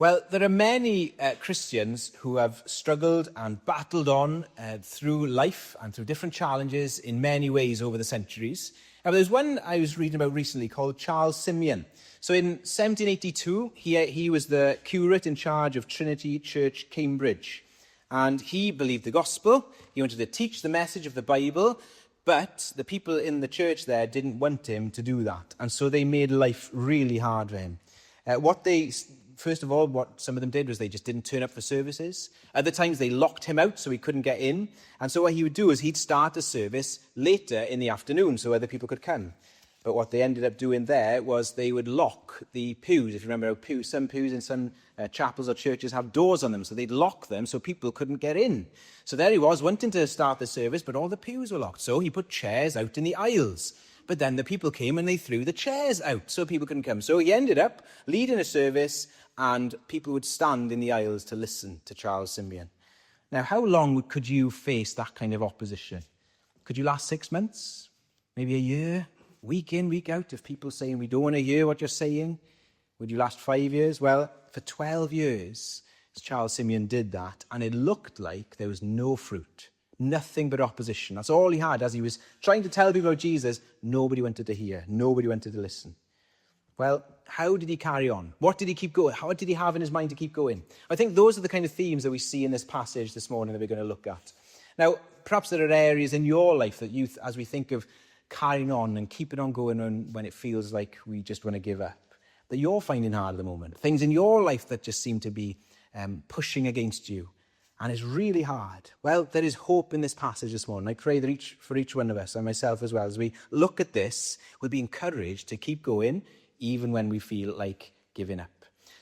Well, there are many Christians who have struggled and battled on through life and through different challenges in many ways over the centuries. There's one I was reading about recently called Charles Simeon. So in 1782, he was the curate in charge of Trinity Church, Cambridge. And he believed the gospel. He wanted to teach the message of the Bible. But the people in the church there didn't want him to do that. And so they made life really hard for him. First of all, what some of them did was they just didn't turn up for services. Other times they locked him out so he couldn't get in. And so what he would do is he'd start a service later in the afternoon so other people could come. But what they ended up doing there was they would lock the pews. If you remember how some pews in some chapels or churches have doors on them. So they'd lock them so people couldn't get in. So there he was wanting to start the service, but all the pews were locked. So he put chairs out in the aisles. But then the people came and they threw the chairs out so people couldn't come. So he ended up leading a service and people would stand in the aisles to listen to Charles Simeon. Now, how long could you face that kind of opposition? Could you last 6 months? Maybe a year? Week in, week out, of people saying, we don't want to hear what you're saying? Would you last 5 years? Well, for 12 years, Charles Simeon did that, and it looked like there was no fruit. Nothing but opposition. That's all he had. As he was trying to tell people about Jesus, nobody wanted to hear. Nobody wanted to listen. Well, how did he carry on? What did he keep going? How did he have in his mind to keep going? I think those are the kind of themes that we see in this passage this morning that we're going to look at. Now, perhaps there are areas in your life that you, as we think of carrying on and keeping on going on when it feels like we just want to give up, that you're finding hard at the moment. Things in your life that just seem to be pushing against you. And it's really hard. Well, there is hope in this passage this morning. I pray that for each one of us, and myself as well, as we look at this, we'll be encouraged to keep going, even when we feel like giving up.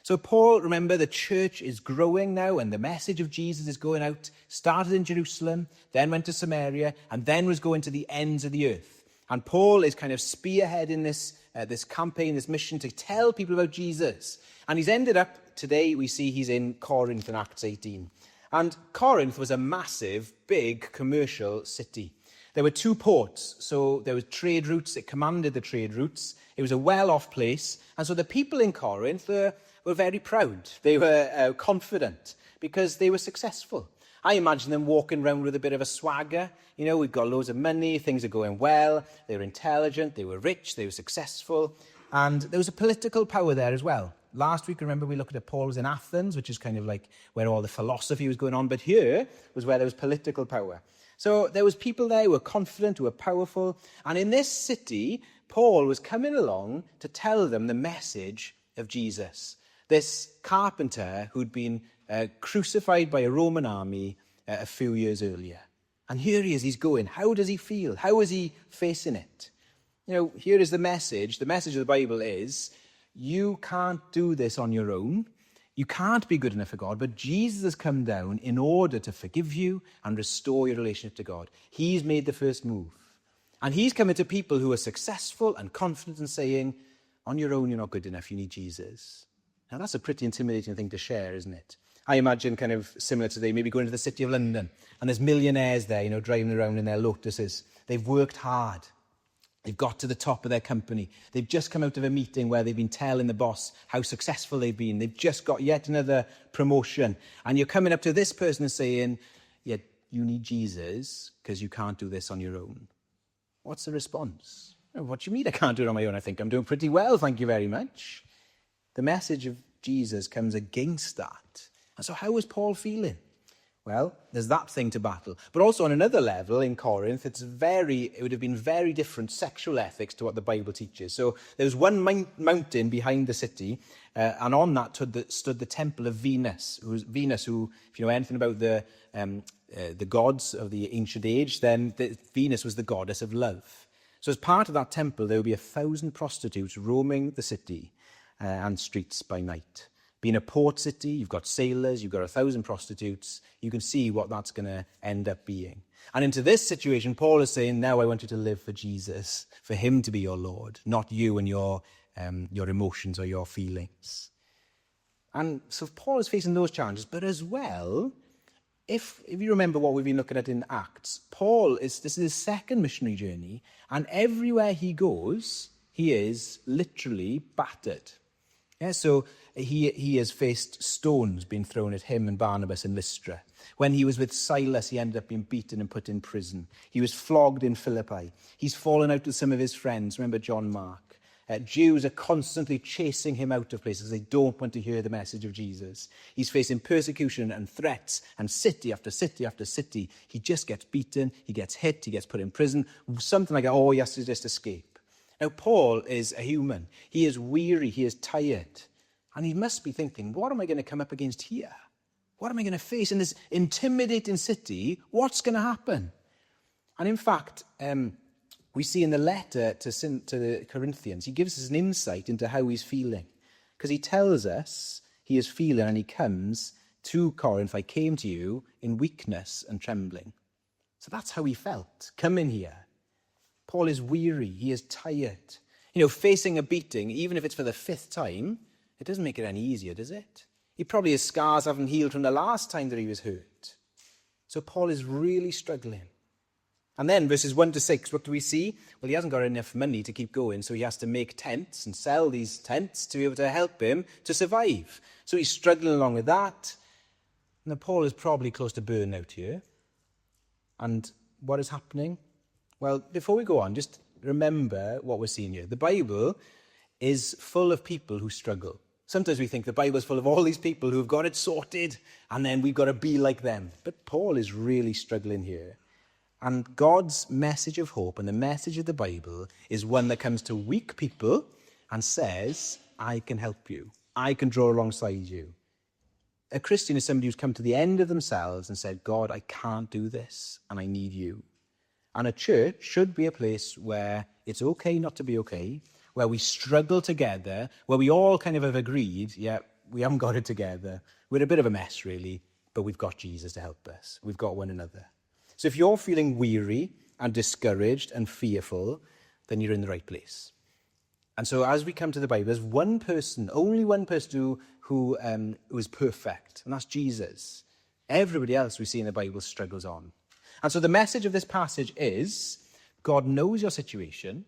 So Paul, remember, the church is growing now, and the message of Jesus is going out. Started in Jerusalem, then went to Samaria, and then was going to the ends of the earth. And Paul is kind of spearheading this campaign, this mission to tell people about Jesus. And he's ended up, today we see he's in Corinth in Acts 18. And Corinth was a massive, big commercial city. There were 2 ports, so there were trade routes. It commanded the trade routes. It was a well-off place. And so the people in Corinth were very proud. They were confident because they were successful. I imagine them walking around with a bit of a swagger. You know, we've got loads of money, things are going well, they were intelligent, they were rich, they were successful. And there was a political power there as well. Last week, remember, we looked at Paul was in Athens, which is kind of like where all the philosophy was going on. But here was where there was political power. So there was people there who were confident, who were powerful. And in this city, Paul was coming along to tell them the message of Jesus. This carpenter who'd been crucified by a Roman army a few years earlier. And here he is, he's going. How does he feel? How is he facing it? You know, here is the message. The message of the Bible is, you can't do this on your own. You can't be good enough for God, but Jesus has come down in order to forgive you and restore your relationship to God. He's made the first move. And he's coming to people who are successful and confident and saying, on your own, you're not good enough. You need Jesus. Now, that's a pretty intimidating thing to share, isn't it? I imagine kind of similar today, maybe going to the City of London, and there's millionaires there, you know, driving around in their Lotuses. They've worked hard. They've got to the top of their company. They've just come out of a meeting where they've been telling the boss how successful they've been. They've just got yet another promotion. And you're coming up to this person and saying, yeah, you need Jesus because you can't do this on your own. What's the response? What do you mean I can't do it on my own? I think I'm doing pretty well, thank you very much. The message of Jesus comes against that. And so how was Paul feeling? Well, there's that thing to battle. But also on another level in Corinth, it would have been very different sexual ethics to what the Bible teaches. So there was one mountain behind the city, and on that stood the temple of Venus, who, if you know anything about the gods of the ancient age, then Venus was the goddess of love. So as part of that temple, there would be 1,000 prostitutes roaming the city and streets by night. Being a port city, you've got sailors, you've got 1,000 prostitutes. You can see what that's going to end up being. And into this situation, Paul is saying, now I want you to live for Jesus, for him to be your Lord, not you and your emotions or your feelings. And so Paul is facing those challenges, but as well, if you remember what we've been looking at in Acts, this is his second missionary journey, and everywhere he goes, he is literally battered. Yeah, so He has faced stones being thrown at him and Barnabas in Lystra. When he was with Silas, he ended up being beaten and put in prison. He was flogged in Philippi. He's fallen out with some of his friends. Remember John Mark. Jews are constantly chasing him out of places. They don't want to hear the message of Jesus. He's facing persecution and threats, and city after city after city. He just gets beaten, he gets hit, he gets put in prison, something like that. Oh, he has to just escape. Now, Paul is a human. He is weary, he is tired. And he must be thinking, what am I going to come up against here? What am I going to face in this intimidating city? What's going to happen? And in fact, we see in the letter to the Corinthians, he gives us an insight into how he's feeling. Because he tells us he is feeling, and he comes to Corinth, I came to you in weakness and trembling. So that's how he felt, coming here. Paul is weary, he is tired. Facing a beating, even if it's for the 5th time, it doesn't make it any easier, does it? His scars haven't healed from the last time that he was hurt. So Paul is really struggling. And then verses 1 to 6, what do we see? Well, he hasn't got enough money to keep going, so he has to make tents and sell these tents to be able to help him to survive. So he's struggling along with that. Now, Paul is probably close to burnout here. And what is happening? Well, before we go on, just remember what we're seeing here. The Bible is full of people who struggle. Sometimes we think the Bible is full of all these people who've got it sorted, and then we've got to be like them. But Paul is really struggling here. And God's message of hope and the message of the Bible is one that comes to weak people and says, I can help you. I can draw alongside you. A Christian is somebody who's come to the end of themselves and said, God, I can't do this and I need you. And a church should be a place where it's okay not to be okay, where we struggle together, where we all kind of have agreed, we haven't got it together. We're a bit of a mess, really, but we've got Jesus to help us. We've got one another. So if you're feeling weary and discouraged and fearful, then you're in the right place. And so as we come to the Bible, there's one person, only one person who is perfect, and that's Jesus. Everybody else we see in the Bible struggles on. And so the message of this passage is, God knows your situation,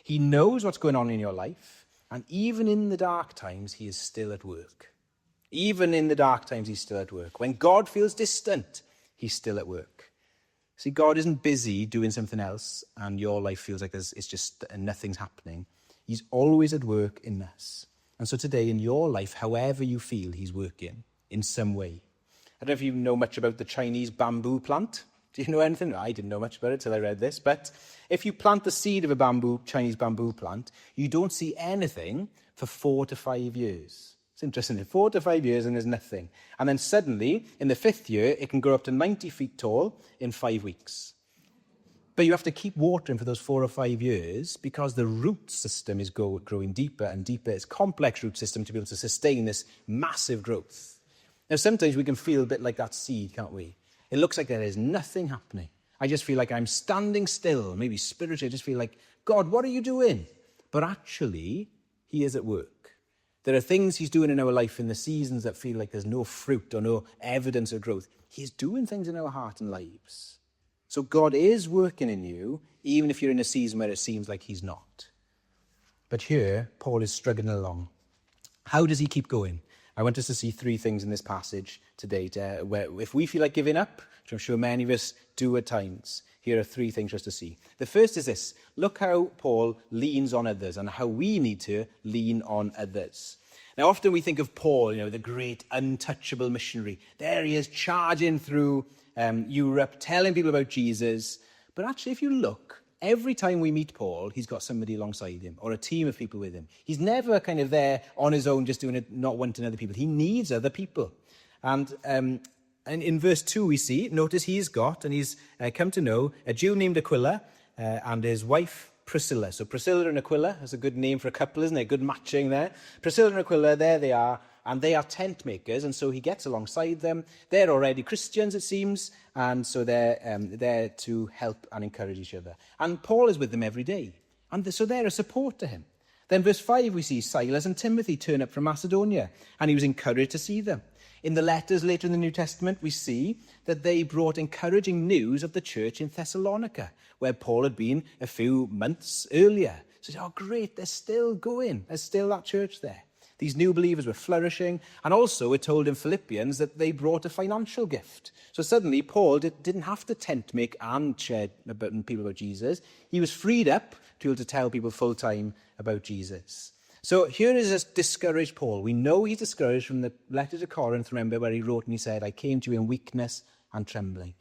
he knows what's going on in your life, and even in the dark times, he is still at work. Even in the dark times, he's still at work. When God feels distant, he's still at work. See, God isn't busy doing something else and your life feels like it's just nothing's happening. He's always at work in us. And so today in your life, however you feel, he's working in some way. I don't know if you know much about the Chinese bamboo plant. Do you know anything? I didn't know much about it till I read this. But if you plant the seed of a Chinese bamboo plant, you don't see anything for 4 to 5 years. It's interesting, 4 to 5 years and there's nothing. And then suddenly, in the 5th year, it can grow up to 90 feet tall in 5 weeks. But you have to keep watering for those 4 or 5 years because the root system is growing deeper and deeper. It's a complex root system to be able to sustain this massive growth. Now, sometimes we can feel a bit like that seed, can't we? It looks like there is nothing happening. I just feel like I'm standing still. Maybe spiritually, I just feel like, God, what are you doing? But actually, he is at work. There are things he's doing in our life in the seasons that feel like there's no fruit or no evidence of growth. He's doing things in our heart and lives. So God is working in you, even if you're in a season where it seems like he's not. But here, Paul is struggling along. How does he keep going? I want us to see 3 things in this passage today. Where if we feel like giving up, which I'm sure many of us do at times, here are 3 things for us to see. The first is this. Look how Paul leans on others and how we need to lean on others. Now, often we think of Paul, the great untouchable missionary. There he is charging through Europe, telling people about Jesus. But actually, if you look, every time we meet Paul, he's got somebody alongside him or a team of people with him. He's never kind of there on his own, just doing it, not wanting other people. He needs other people. And in verse 2 we see, notice he's come to know a Jew named Aquila and his wife Priscilla. So Priscilla and Aquila is a good name for a couple, isn't it? Good matching there. Priscilla and Aquila, there they are, and they are tent makers, and so he gets alongside them. They're already Christians, it seems, and so they're there to help and encourage each other. And Paul is with them every day, and so they're a support to him. Then verse 5 we see Silas and Timothy turn up from Macedonia, and he was encouraged to see them. In the letters later in the New Testament, we see that they brought encouraging news of the church in Thessalonica, where Paul had been a few months earlier. So, oh, great, they're still going. There's still that church there. These new believers were flourishing, and also we're told in Philippians that they brought a financial gift. So suddenly Paul didn't have to tent make and share people about Jesus. He was freed up to be able to tell people full-time about Jesus. So here is a discouraged Paul. We know he's discouraged from the letter to Corinth, remember, where he wrote and he said, I came to you in weakness and trembling.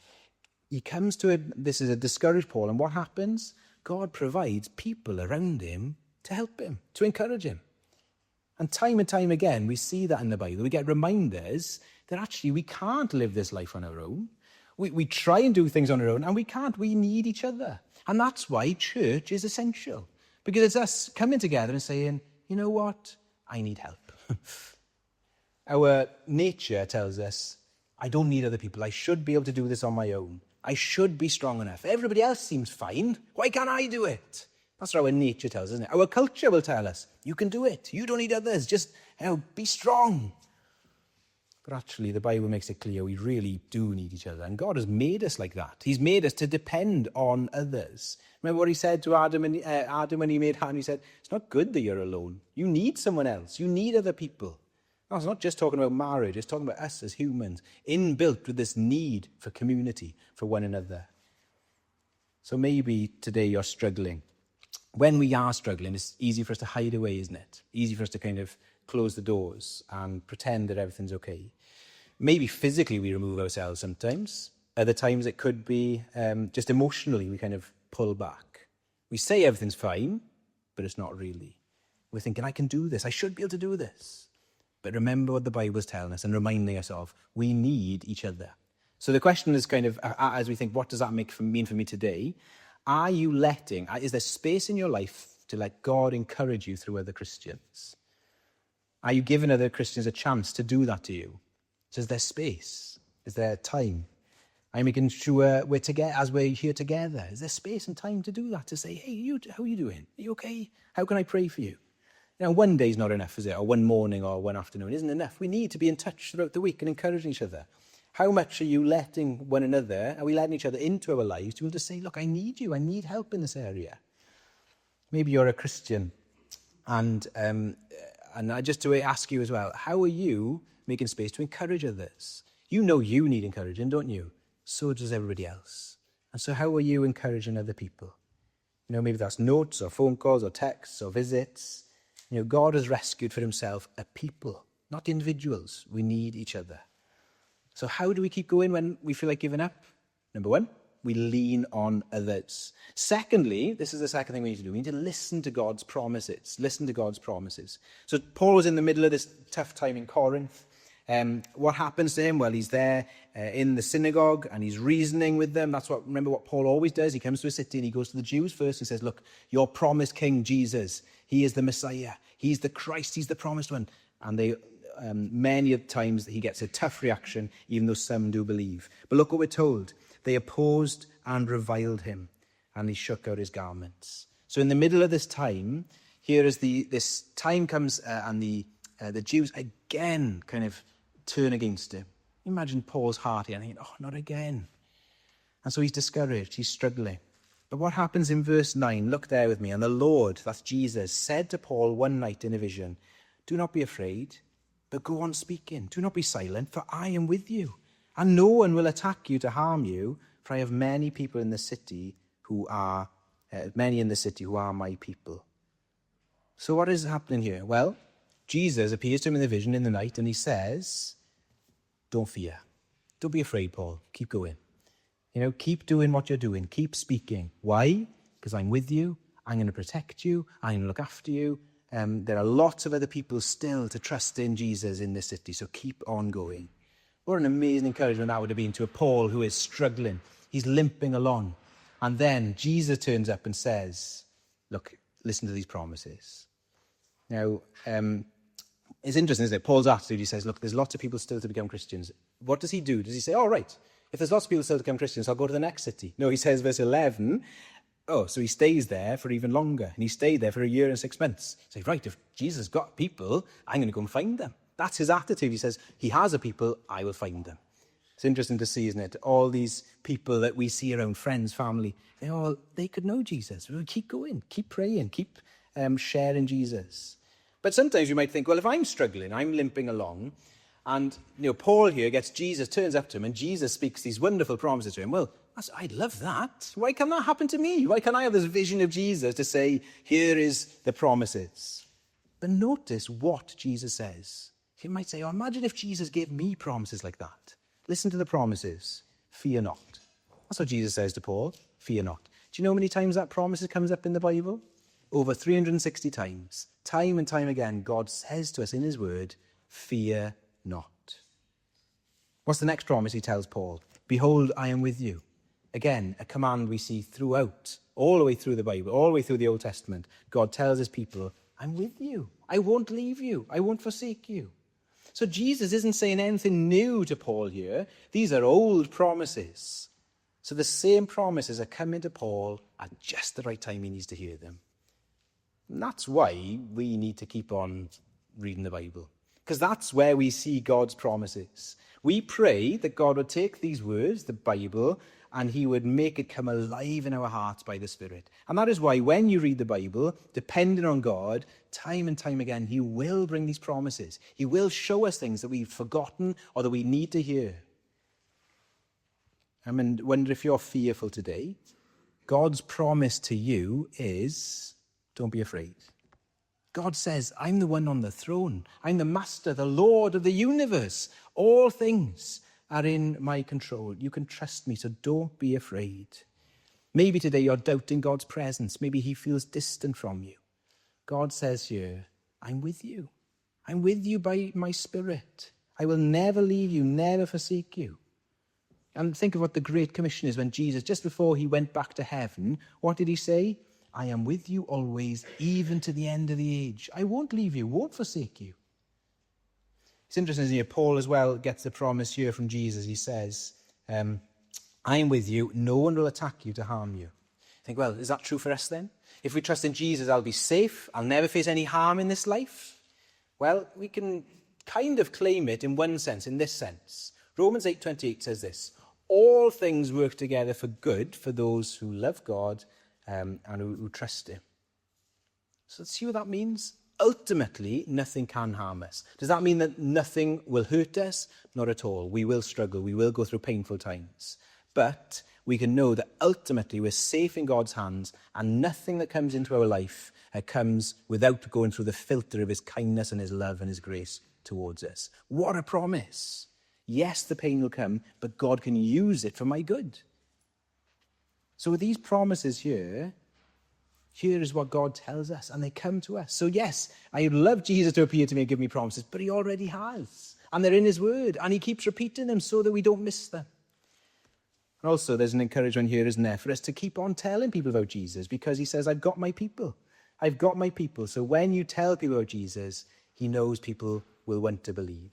He comes to it, this is a discouraged Paul, and what happens? God provides people around him to help him, to encourage him. And time again, we see that in the Bible. We get reminders that actually we can't live this life on our own. We try and do things on our own, and we can't. We need each other. And that's why church is essential. Because it's us coming together and saying, you know what? I need help. Our nature tells us, I don't need other people. I should be able to do this on my own. I should be strong enough. Everybody else seems fine. Why can't I do it? That's what our nature tells us, isn't it? Our culture will tell us, you can do it. You don't need others. Just be strong. But actually, the Bible makes it clear we really do need each other. And God has made us like that. He's made us to depend on others. Remember what he said to Adam when he made Hannah? He said, it's not good that you're alone. You need someone else. You need other people. No, it's not just talking about marriage. It's talking about us as humans, inbuilt with this need for community, for one another. So maybe today you're struggling. When we are struggling, it's easy for us to hide away, isn't it? Easy for us to kind of close the doors and pretend that everything's okay. Maybe physically we remove ourselves sometimes. Other times it could be just emotionally we kind of pull back. We say everything's fine, but it's not really. We're thinking, I can do this. I should be able to do this. But remember what the Bible's telling us and reminding us of. We need each other. So the question is kind of, as we think, what does that mean for me today? Are you is there space in your life to let God encourage you through other Christians? Are you giving other Christians a chance to do that to you? So is there space? Is there time? Are you making sure we're together, as we're here together? Is there space and time to do that? To say, hey, how are you doing? Are you okay? How can I pray for you? You know, one day's not enough, is it? Or one morning or one afternoon isn't enough. We need to be in touch throughout the week and encouraging each other. How much are you letting one another, are we letting each other into our lives to be able to say, look, I need you, I need help in this area. Maybe you're a Christian, and I just to ask you as well, how are you making space to encourage others? You know you need encouraging, don't you? So does everybody else. And so how are you encouraging other people? You know, maybe that's notes or phone calls or texts or visits. You know, God has rescued for himself a people, not individuals. We need each other. So how do we keep going when we feel like giving up? Number one, we lean on others. Secondly, this is the second thing we need to do. We need to listen to God's promises. Listen to God's promises. So Paul was in the middle of this tough time in Corinth. What happens to him? Well, he's there in the synagogue and he's reasoning with them. Remember what Paul always does. He comes to a city and he goes to the Jews first and says, look, your promised King Jesus, he is the Messiah. He's the Christ. He's the promised one. And many times he gets a tough reaction, even though some do believe. But look what we're told. They opposed and reviled him, and he shook out his garments. So in the middle of this time, here is this time comes and the Jews again kind of turn against him. Imagine Paul's heart here, and thinking, oh, not again. And so he's discouraged, he's struggling. But what happens in verse 9? Look there with me. And the Lord, that's Jesus, said to Paul one night in a vision, do not be afraid, but go on speaking. Do not be silent, for I am with you. And no one will attack you to harm you, for I have many people in the city who are my people. So what is happening here? Well, Jesus appears to him in the vision in the night, and he says, don't fear. Don't be afraid, Paul. Keep going. You know, keep doing what you're doing. Keep speaking. Why? Because I'm with you. I'm going to protect you. I'm going to look after you. There are lots of other people still to trust in Jesus in this city, so keep on going. What an amazing encouragement that would have been to a Paul who is struggling. He's limping along. And then Jesus turns up and says, look, listen to these promises. Now, it's interesting, isn't it? Paul's attitude, he says, look, there's lots of people still to become Christians. What does he do? Does he say, all right, if there's lots of people still to become Christians, I'll go to the next city? No, he says, verse 11, so he stays there for even longer. And he stayed there for 1 year and 6 months. He says, right, if Jesus got people, I'm going to go and find them. That's his attitude. He says, he has a people, I will find them. It's interesting to see, isn't it? All these people that we see around, friends, family, they could know Jesus. We'll keep going, keep praying, keep sharing Jesus. But sometimes you might think, well, if I'm struggling, I'm limping along, and Paul here turns up to him, and Jesus speaks these wonderful promises to him. Well, I'd love that. Why can't that happen to me? Why can't I have this vision of Jesus to say, here is the promises? But notice what Jesus says. You might say, imagine if Jesus gave me promises like that. Listen to the promises. Fear not. That's what Jesus says to Paul. Fear not. Do you know how many times that promise comes up in the Bible? Over 360 times. Time and time again, God says to us in his word, fear not. What's the next promise he tells Paul? Behold, I am with you. Again, a command we see throughout, all the way through the Bible, all the way through the Old Testament. God tells his people, I'm with you. I won't leave you. I won't forsake you. So Jesus isn't saying anything new to Paul here. These are old promises. So the same promises are coming to Paul at just the right time he needs to hear them. And that's why we need to keep on reading the Bible, because that's where we see God's promises. We pray that God would take these words, the Bible, and he would make it come alive in our hearts by the Spirit. And that is why when you read the Bible, depending on God, time and time again, he will bring these promises. He will show us things that we've forgotten or that we need to hear. I wonder if you're fearful today. God's promise to you is, don't be afraid. God says, I'm the one on the throne. I'm the master, the Lord of the universe. All things are in my control. You can trust me, so don't be afraid. Maybe today you're doubting God's presence. Maybe he feels distant from you. God says here, I'm with you. I'm with you by my Spirit. I will never leave you, never forsake you. And think of what the Great Commission is when Jesus, just before he went back to heaven, what did he say? I am with you always, even to the end of the age. I won't leave you, won't forsake you. It's interesting, isn't it? Paul as well gets the promise here from Jesus. He says, I am with you. No one will attack you to harm you. Think, well, is that true for us then? If we trust in Jesus, I'll be safe. I'll never face any harm in this life. Well, we can kind of claim it in one sense, in this sense. Romans 8:28 says this, all things work together for good for those who love God and who trust him. So let's see what that means. Ultimately, nothing can harm us. Does that mean that nothing will hurt us? Not at all. We will struggle. We will go through painful times. But we can know that ultimately we're safe in God's hands, and nothing that comes into our life comes without going through the filter of his kindness and his love and his grace towards us. What a promise. Yes, the pain will come, but God can use it for my good. So with these promises here is what God tells us, and they come to us. So yes, I'd love Jesus to appear to me and give me promises, but he already has. And they're in his word, and he keeps repeating them so that we don't miss them. And also, there's an encouragement here, isn't there, for us to keep on telling people about Jesus, because he says, I've got my people. I've got my people. So when you tell people about Jesus, he knows people will want to believe.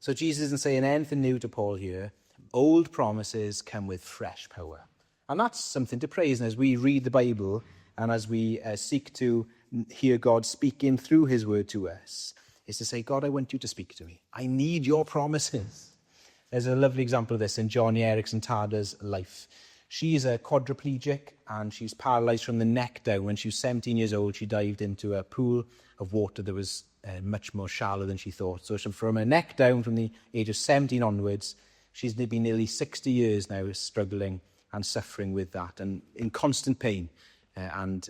So Jesus isn't saying anything new to Paul here. Old promises come with fresh power. And that's something to praise. And as we read the Bible and as we seek to hear God speaking through his word to us, is to say, God, I want you to speak to me. I need your promises. There's a lovely example of this in Joni Eareckson Tada's life. She's a quadriplegic and she's paralyzed from the neck down. When she was 17 years old, she dived into a pool of water that was much more shallow than she thought. So from her neck down, from the age of 17 onwards, she's been nearly 60 years now struggling and suffering with that and in constant pain and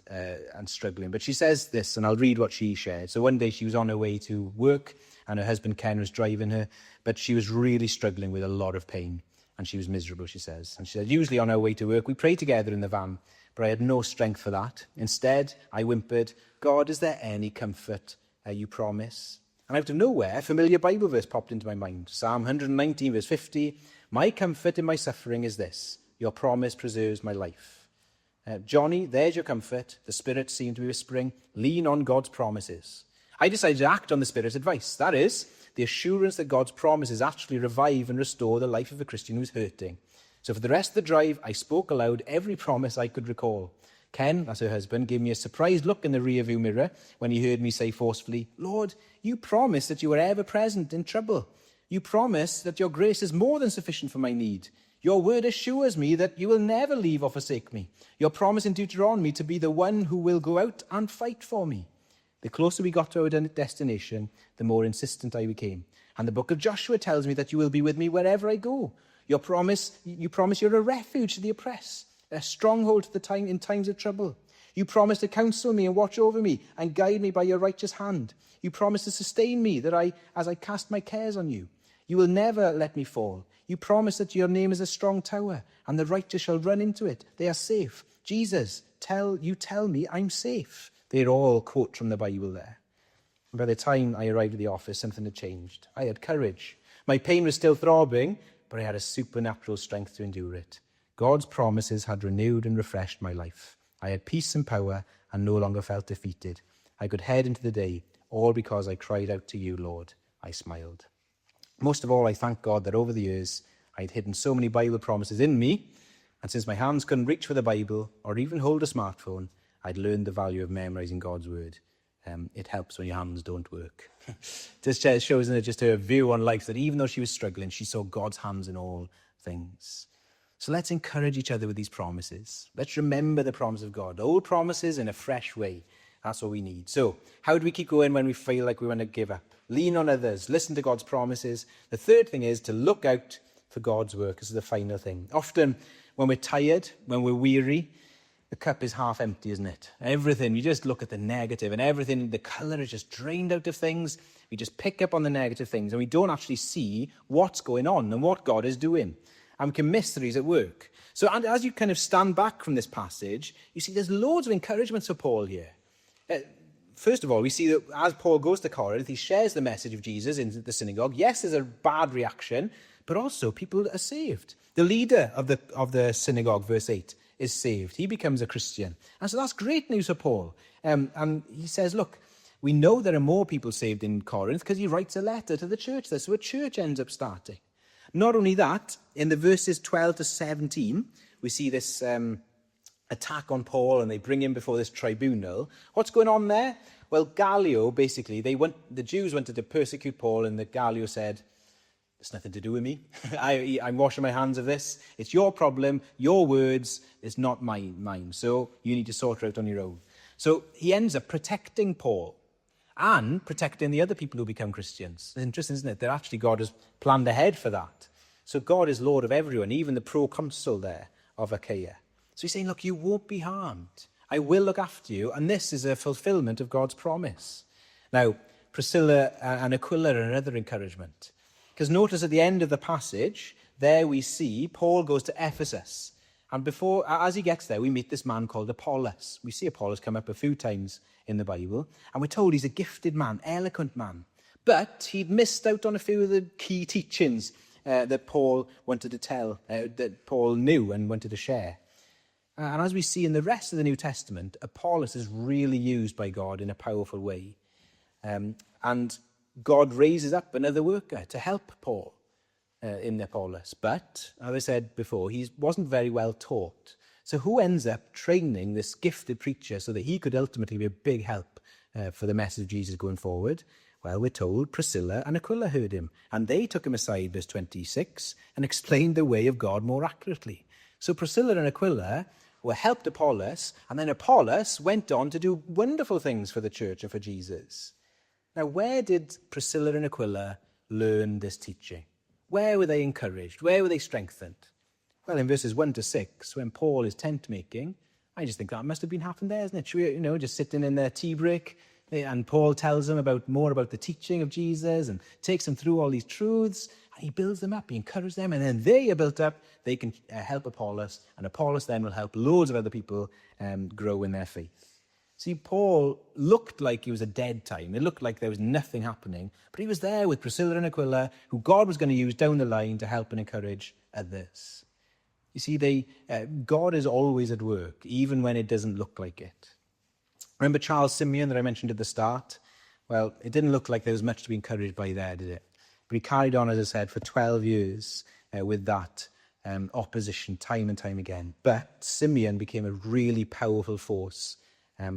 struggling. But she says this, and I'll read what she shared. So one day she was on her way to work and her husband Ken was driving her, but she was really struggling with a lot of pain and she was miserable, she says. And she said, usually on our way to work, we pray together in the van, but I had no strength for that. Instead, I whimpered, God, is there any comfort you promise? And out of nowhere, a familiar Bible verse popped into my mind. Psalm 119, verse 50, my comfort in my suffering is this, your promise preserves my life. Johnny, there's your comfort. The Spirit seemed to be whispering, lean on God's promises. I decided to act on the Spirit's advice. That is, the assurance that God's promises actually revive and restore the life of a Christian who's hurting. So for the rest of the drive, I spoke aloud every promise I could recall. Ken, that's her husband, gave me a surprised look in the rearview mirror when he heard me say forcefully, Lord, you promised that you were ever present in trouble. You promised that your grace is more than sufficient for my need. Your word assures me that you will never leave or forsake me. Your promise in Deuteronomy to be the one who will go out and fight for me. The closer we got to our destination, the more insistent I became. And the book of Joshua tells me that you will be with me wherever I go. You promise you're a refuge to the oppressed, a stronghold in times of trouble. You promise to counsel me and watch over me and guide me by your righteous hand. You promise to sustain me as I cast my cares on you. You will never let me fall. You promise that your name is a strong tower and the righteous shall run into it. They are safe. Jesus, tell me I'm safe. They're all quotes from the Bible there. And by the time I arrived at the office, something had changed. I had courage. My pain was still throbbing, but I had a supernatural strength to endure it. God's promises had renewed and refreshed my life. I had peace and power and no longer felt defeated. I could head into the day, all because I cried out to you, Lord. I smiled. Most of all, I thank God that over the years, I'd hidden so many Bible promises in me, and since my hands couldn't reach for the Bible or even hold a smartphone, I'd learned the value of memorizing God's word. It helps when your hands don't work. This shows just her view on life, that even though she was struggling, she saw God's hands in all things. So let's encourage each other with these promises. Let's remember the promise of God, old promises in a fresh way. That's what we need. So how do we keep going when we feel like we want to give up? Lean on others, listen to God's promises. The third thing is to look out for God's work. This is the final thing. Often when we're tired, when we're weary, the cup is half empty, isn't it? Everything, you just look at the negative and everything, the colour is just drained out of things. We just pick up on the negative things and we don't actually see what's going on and what God is doing. And we can miss that he's at work. So and as you kind of stand back from this passage, you see there's loads of encouragement for Paul here. First of all, we see that as Paul goes to Corinth, he shares the message of Jesus in the synagogue. Yes, there's a bad reaction, but also people are saved. The leader of the synagogue, verse 8, is saved. He becomes a Christian. And so that's great news for Paul. And he says, look, we know there are more people saved in Corinth because he writes a letter to the church there. So a church ends up starting. Not only that, in the verses 12 to 17, we see this attack on Paul and they bring him before this tribunal. What's going on there? Well, Gallio, basically, the Jews wanted to persecute Paul and the Gallio said, it's nothing to do with me. I'm washing my hands of this. It's your problem, your words. It's not mine. So you need to sort it out on your own. So he ends up protecting Paul and protecting the other people who become Christians. It's interesting, isn't it? That actually God has planned ahead for that. So God is Lord of everyone, even the proconsul there of Achaia. So he's saying, look, you won't be harmed. I will look after you. And this is a fulfillment of God's promise. Now, Priscilla and Aquila are another encouragement. Because notice at the end of the passage, there we see Paul goes to Ephesus. And as he gets there, we meet this man called Apollos. We see Apollos come up a few times in the Bible. And we're told he's a gifted man, eloquent man. But he'd missed out on a few of the key teachings that Paul wanted to tell, that Paul knew and wanted to share. And as we see in the rest of the New Testament, Apollos is really used by God in a powerful way. And God raises up another worker to help Paul in Apollos. But, as I said before, he wasn't very well taught. So who ends up training this gifted preacher so that he could ultimately be a big help for the message of Jesus going forward? Well, we're told Priscilla and Aquila heard him, and they took him aside, verse 26, and explained the way of God more accurately. So Priscilla and Aquila were helped Apollos, and then Apollos went on to do wonderful things for the church and for Jesus. Now, where did Priscilla and Aquila learn this teaching? Where were they encouraged? Where were they strengthened? Well, in verses 1 to 6, when Paul is tent making, I just think that must have been happened there, isn't it? Just sitting in their tea break, and Paul tells them more about the teaching of Jesus and takes them through all these truths, and he builds them up, he encourages them, and then they are built up, they can help Apollos, and Apollos then will help loads of other people grow in their faith. See, Paul looked like he was a dead time. It looked like there was nothing happening, but he was there with Priscilla and Aquila, who God was going to use down the line to help and encourage others. You see, God is always at work, even when it doesn't look like it. Remember Charles Simeon that I mentioned at the start? Well, it didn't look like there was much to be encouraged by there, did it? But he carried on, as I said, for 12 years with that opposition time and time again. But Simeon became a really powerful force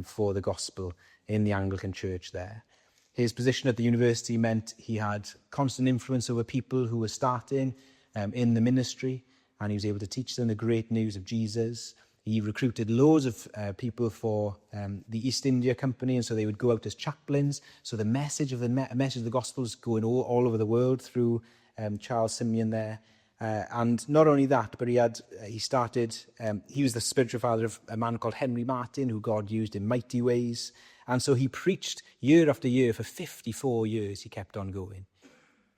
for the gospel in the Anglican Church there. His position at the university meant he had constant influence over people who were starting in the ministry, and he was able to teach them the great news of Jesus. He recruited loads of people for the East India Company, and so they would go out as chaplains. So the message of the gospel is going all over the world through Charles Simeon there. And not only that, but he was the spiritual father of a man called Henry Martin, who God used in mighty ways. And so he preached year after year for 54 years. He kept on going.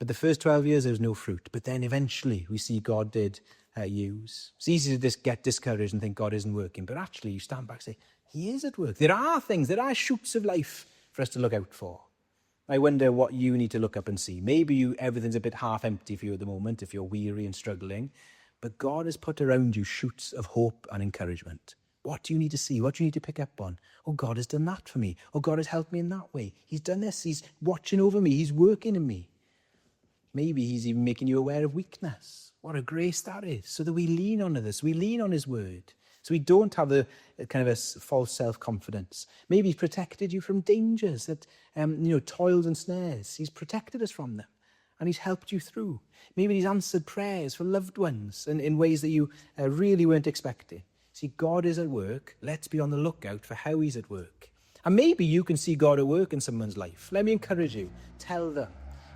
But the first 12 years, there was no fruit. But then eventually, we see God did use. It's easy to just get discouraged and think God isn't working. But actually, you stand back and say, he is at work. There are shoots of life for us to look out for. I wonder what you need to look up and see. Maybe everything's a bit half empty for you at the moment if you're weary and struggling. But God has put around you shoots of hope and encouragement. What do you need to see? What do you need to pick up on? Oh, God has done that for me. Oh, God has helped me in that way. He's done this. He's watching over me. He's working in me. Maybe he's even making you aware of weakness. What a grace that is. So that we lean on this. We lean on his word. So we don't have the kind of a false self-confidence. Maybe he's protected you from dangers, that toils and snares. He's protected us from them. And he's helped you through. Maybe he's answered prayers for loved ones in ways that you really weren't expecting. See, God is at work. Let's be on the lookout for how he's at work. And maybe you can see God at work in someone's life. Let me encourage you. Tell them.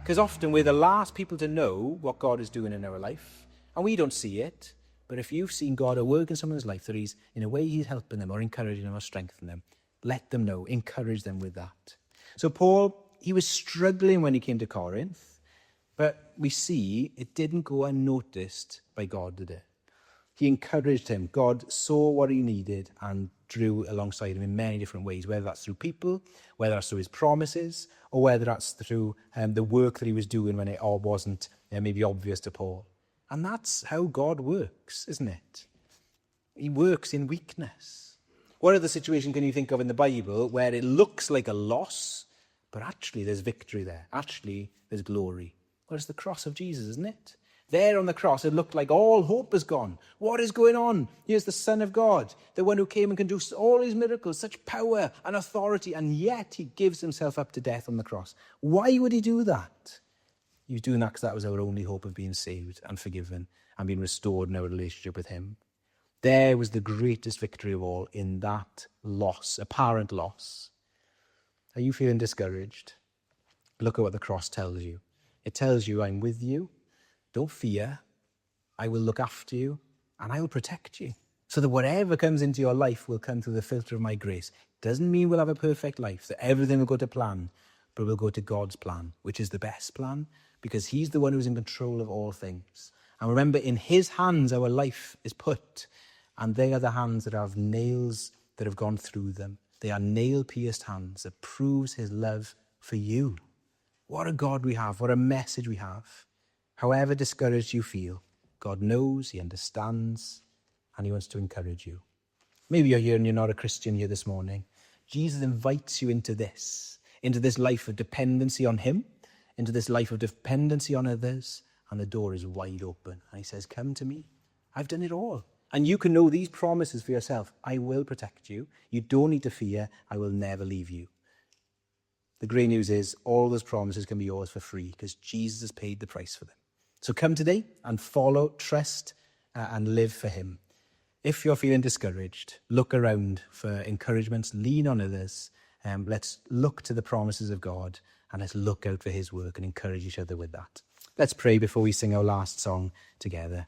Because often we're the last people to know what God is doing in our life. And we don't see it. But if you've seen God at work in someone's life, that he's helping them or encouraging them or strengthening them, let them know. Encourage them with that. So Paul, he was struggling when he came to Corinth. But we see it didn't go unnoticed by God, did it? He encouraged him. God saw what he needed and drew alongside him in many different ways, whether that's through people, whether that's through his promises, or whether that's through the work that he was doing when it all wasn't maybe obvious to Paul. And that's how God works, isn't it? He works in weakness. What other situation can you think of in the Bible where it looks like a loss, but actually there's victory there? Actually, there's glory. Well, it's the cross of Jesus, isn't it? There on the cross, it looked like all hope is gone. What is going on? Here's the Son of God, the one who came and can do all his miracles, such power and authority, and yet he gives himself up to death on the cross. Why would he do that? He was doing that because that was our only hope of being saved and forgiven and being restored in our relationship with him. There was the greatest victory of all in that loss, apparent loss. Are you feeling discouraged? Look at what the cross tells you. It tells you, I'm with you. Don't fear. I will look after you and I will protect you. So that whatever comes into your life will come through the filter of my grace. Doesn't mean we'll have a perfect life, that everything will go to plan, but we'll go to God's plan, which is the best plan, because he's the one who's in control of all things. And remember, in his hands our life is put, and they are the hands that have nails that have gone through them. They are nail-pierced hands that proves his love for you. What a God we have. What a message we have. However discouraged you feel, God knows, he understands, and he wants to encourage you. Maybe you're here and you're not a Christian here this morning. Jesus invites you into this life of dependency on him, into this life of dependency on others, and the door is wide open. And he says, come to me. I've done it all. And you can know these promises for yourself. I will protect you. You don't need to fear. I will never leave you. The great news is all those promises can be yours for free because Jesus has paid the price for them. So come today and follow, trust, and live for him. If you're feeling discouraged, look around for encouragements, lean on others. Let's look to the promises of God and let's look out for his work and encourage each other with that. Let's pray before we sing our last song together.